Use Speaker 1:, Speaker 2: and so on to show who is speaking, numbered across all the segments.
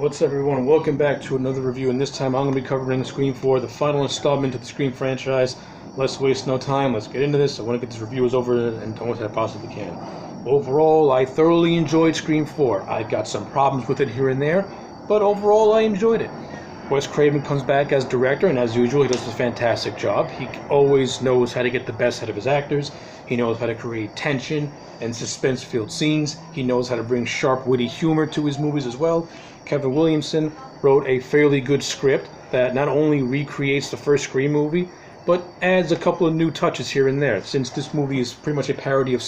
Speaker 1: What's up, everyone? Welcome back to another review, and this time I'm going to be covering Scream 4, the final installment of the Scream franchise. Let's waste no time. Let's get into this. I want to get this review over and done with it as I possibly can. Overall, I thoroughly enjoyed Scream 4. I got some problems with it here and there, but overall I enjoyed it. Wes Craven comes back as director, and as usual, he does a fantastic job. He always knows how to get the best out of his actors. He knows how to create tension and suspense-filled scenes. He knows how to bring sharp, witty humor to his movies as well. Kevin Williamson wrote a fairly good script that not only recreates the first Scream movie, but adds a couple of new touches here and there, since this movie is pretty much a parody of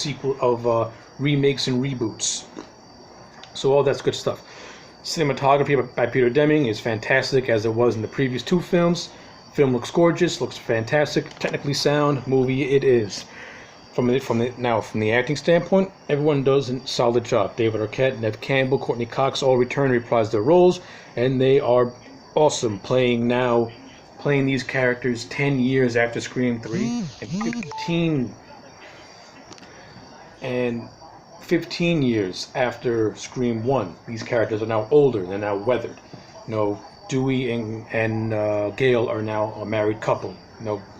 Speaker 1: remakes and reboots. So all that's good stuff. Cinematography by Peter Deming is fantastic, as it was in the previous two films. Film looks gorgeous, looks fantastic, technically sound movie it is. From the acting standpoint, everyone does a solid job. David Arquette, Neve Campbell, Courtney Cox all return and reprise their roles, and they are awesome playing these characters 10 years after Scream 3 and 15 years after Scream 1. These characters are now older, they're now weathered. Dewey and Gail are now a married couple.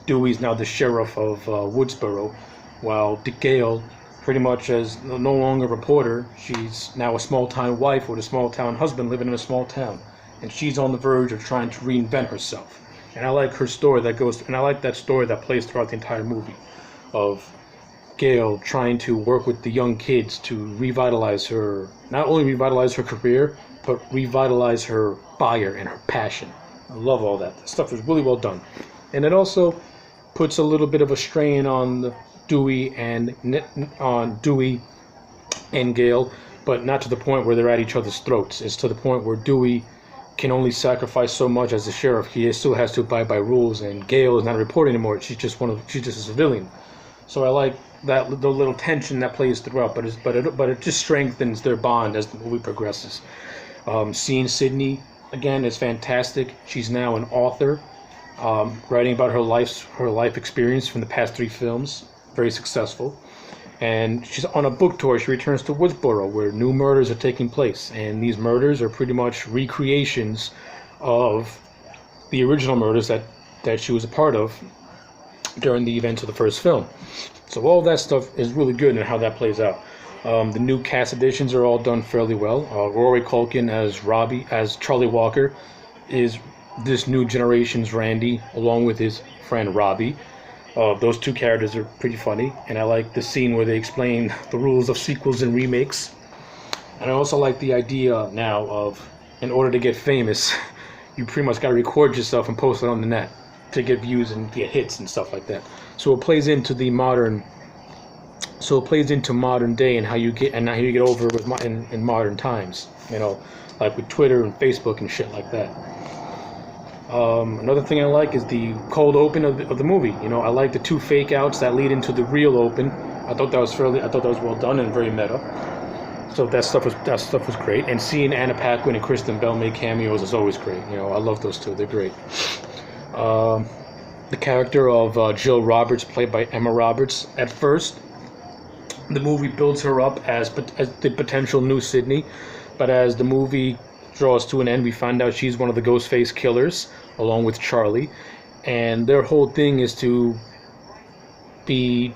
Speaker 1: Dewey's now the sheriff of Woodsboro, while Gail pretty much is no longer a reporter. She's now a small-town wife with a small-town husband living in a small town, and she's on the verge of trying to reinvent herself. And I like her story and I like that story that plays throughout the entire movie, of Gail trying to work with the young kids to not only revitalize her career, but revitalize her fire and her passion. I love all that. The stuff is really well done. And it also puts a little bit of a strain on Dewey and Gail, but not to the point where they're at each other's throats. It's to the point where Dewey can only sacrifice so much as the sheriff. He still has to abide by rules, and Gail is not a reporter anymore. She's just a civilian. So I like the little tension that plays throughout, but it just strengthens their bond as the movie progresses. Seeing Sydney again is fantastic. She's now an author, writing about her life experience from the past 3 films. Very successful. And she's on a book tour. She returns to Woodsboro, where new murders are taking place, and these murders are pretty much recreations of the original murders that she was a part of during the events of the first film. So all that stuff is really good and how that plays out. The new cast additions are all done fairly well. Rory Culkin as Charlie Walker is this new generation's Randy, along with his friend Robbie. Those two characters are pretty funny, and I like the scene where they explain the rules of sequels and remakes. And I also like the idea now of, in order to get famous, you pretty much got to record yourself and post it on the net to get views and get hits and stuff like that. So it plays into modern day and how you get over in modern times. Like with Twitter and Facebook and shit like that. Another thing I like is the cold open of the movie. I like the 2 fake outs that lead into the real open. I thought that was well done and very meta. So that stuff was great. And seeing Anna Paquin and Kristen Bell make cameos is always great. I love those two. They're great. The character of Jill Roberts, played by Emma Roberts, at first, the movie builds her up as the potential new Sydney, but as the movie draws to an end, we find out she's one of the Ghostface killers, along with Charlie, and their whole thing is to be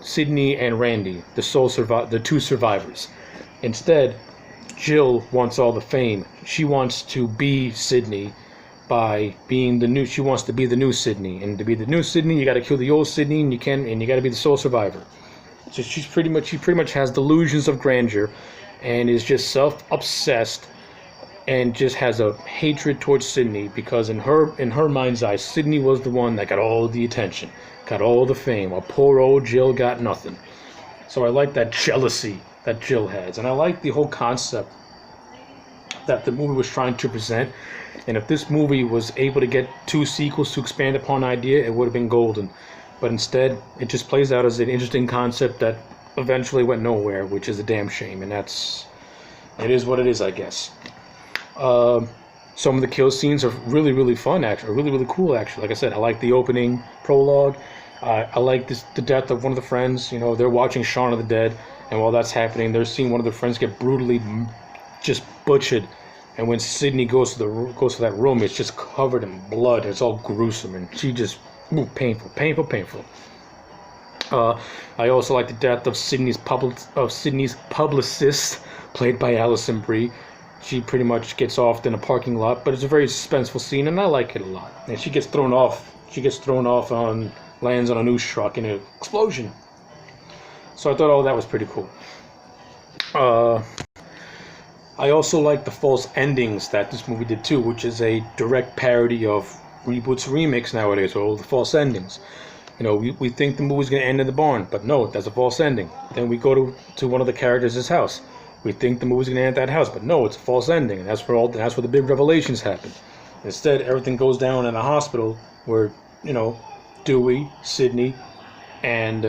Speaker 1: Sydney and Randy, the 2 survivors. Instead, Jill wants all the fame. She wants to be Sydney by being she wants to be the new Sydney, and to be the new Sydney, you got to kill the old Sydney, and you got to be the sole survivor. So she pretty much has delusions of grandeur, and is just self-obsessed, and just has a hatred towards Sydney, because in her mind's eye, Sydney was the one that got all the attention, got all the fame, while poor old Jill got nothing. So I like that jealousy that Jill has, and I like the whole concept that the movie was trying to present. And if this movie was able to get 2 sequels to expand upon an idea, it would have been golden. But instead, it just plays out as an interesting concept that eventually went nowhere, which is a damn shame. And it is what it is, I guess. Some of the kill scenes are really, really fun, actually. Really, really cool, actually. Like I said, I like the opening prologue. I like the death of one of the friends. They're watching Shaun of the Dead, and while that's happening, they're seeing one of their friends get brutally just butchered And when Sydney goes to that room, it's just covered in blood. It's all gruesome, and she just painful. I also like the death of Sydney's publicist, played by Alison Brie. She pretty much gets off in a parking lot, but it's a very suspenseful scene, and I like it a lot. And she gets thrown off. Lands on a news truck in an explosion. So I thought, that was pretty cool. I also like the false endings that this movie did too, which is a direct parody of reboots, remakes nowadays, or the false endings. We think the movie's going to end in the barn, but no, that's a false ending. Then we go to one of the characters' house. We think the movie's going to end at that house, but no, it's a false ending, and that's where the big revelations happen. Instead, everything goes down in a hospital where, Dewey, Sydney, and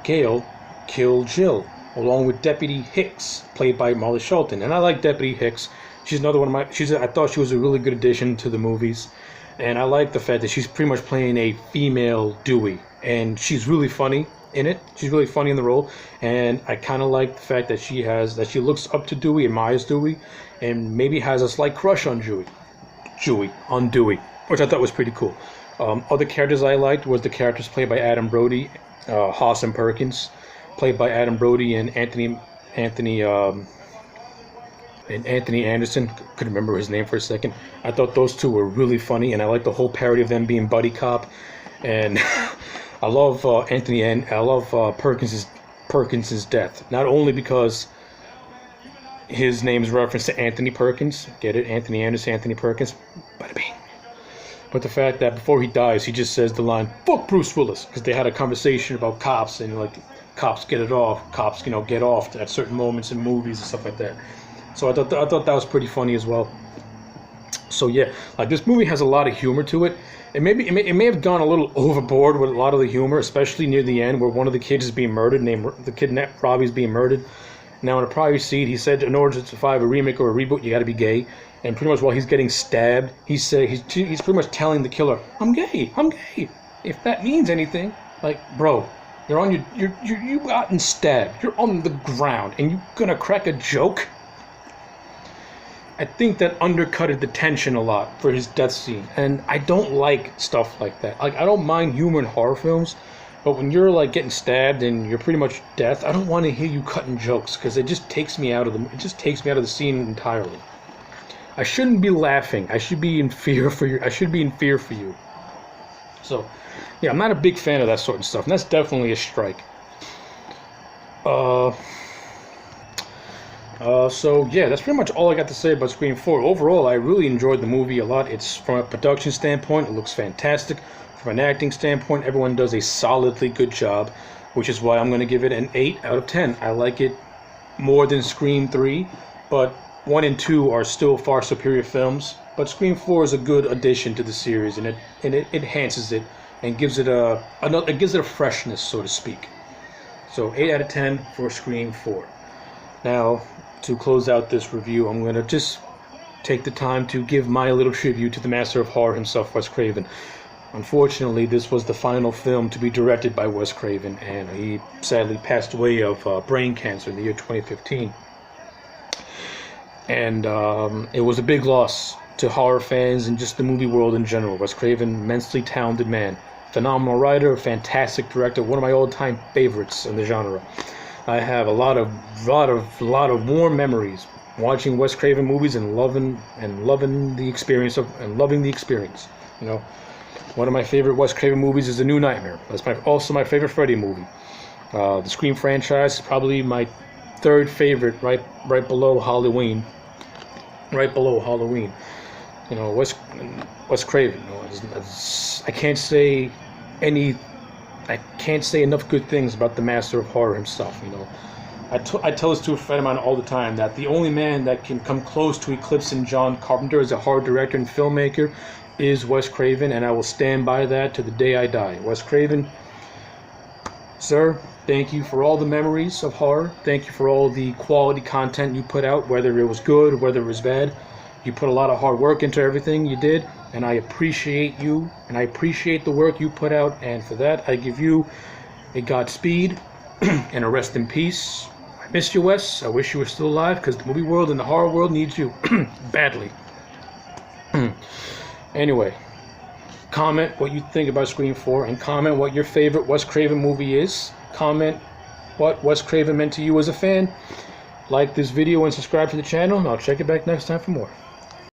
Speaker 1: Gail kill Jill, along with Deputy Hicks, played by Molly Shelton. And I like Deputy Hicks. She's another one of my. I thought she was a really good addition to the movies, and I like the fact that she's pretty much playing a female Dewey, and she's really funny in it. She's really funny in the role, and I kind of like the fact that she looks up to Dewey, admires Dewey, and maybe has a slight crush on Dewey, which I thought was pretty cool. Other characters I liked was the characters played by Adam Brody, Haas and Perkins, played by Adam Brody and Anthony Anderson. Couldn't remember his name for a second. I thought those two were really funny, and I like the whole parody of them being buddy cop. And I love Perkins's death, not only because his name is referenced to Anthony Perkins, get it, Anthony Anderson, Anthony Perkins, bada bing. But the fact that before he dies, he just says the line, "Fuck Bruce Willis," because they had a conversation about cops and cops get off at certain moments in movies and stuff like that. So I thought that was pretty funny as well. So yeah, this movie has a lot of humor to it. It may have gone a little overboard with a lot of the humor, especially near the end where one of the kids is being murdered, Robbie's being murdered. Now in a prior scene, he said in order to survive a remake or a reboot, you got to be gay. And pretty much while he's getting stabbed, he's pretty much telling the killer, I'm gay. If that means anything, bro, you gotten stabbed. You're on the ground, and you gonna crack a joke? I think that undercutted the tension a lot for his death scene, and I don't like stuff like that. I don't mind humor in horror films, but when you're getting stabbed and you're pretty much death, I don't want to hear you cutting jokes because it just takes me out of the scene entirely. I shouldn't be laughing. I should be in fear for you. So, yeah, I'm not a big fan of that sort of stuff, and that's definitely a strike. So yeah, that's pretty much all I got to say about Scream 4. Overall, I really enjoyed the movie a lot. It's from a production standpoint, it looks fantastic. From an acting standpoint, everyone does a solidly good job, which is why I'm going to give it an 8 out of 10. I like it more than Scream 3, but 1 and 2 are still far superior films. But Scream 4 is a good addition to the series, and it enhances it and gives it a freshness, so to speak. So 8 out of 10 for Scream 4. Now, to close out this review, I'm going to just take the time to give my little tribute to the master of horror himself, Wes Craven. Unfortunately, this was the final film to be directed by Wes Craven, and he sadly passed away of brain cancer in the year 2015. And it was a big loss to horror fans and just the movie world in general. Wes Craven, immensely talented man, phenomenal writer, fantastic director, one of my all-time favorites in the genre. I have a lot of warm memories watching Wes Craven movies and loving the experience. One of my favorite Wes Craven movies is The New Nightmare. That's also my favorite Freddy movie. The Scream franchise is probably my third favorite, right below Halloween. Wes Craven. I can't say enough good things about the master of horror himself. I tell this to a friend of mine all the time that the only man that can come close to eclipsing John Carpenter as a horror director and filmmaker is Wes Craven, and I will stand by that to the day I die. Wes Craven, sir, thank you for all the memories of horror. Thank you for all the quality content you put out, whether it was good, whether it was bad. You put a lot of hard work into everything you did, and I appreciate you, and I appreciate the work you put out, and for that, I give you a Godspeed and a rest in peace. I I miss you, Wes. I wish you were still alive, because the movie world and the horror world needs you badly. Anyway, comment what you think about Scream 4, and comment what your favorite Wes Craven movie is. Comment what Wes Craven meant to you as a fan. Like this video and subscribe to the channel, and I'll check you back next time for more.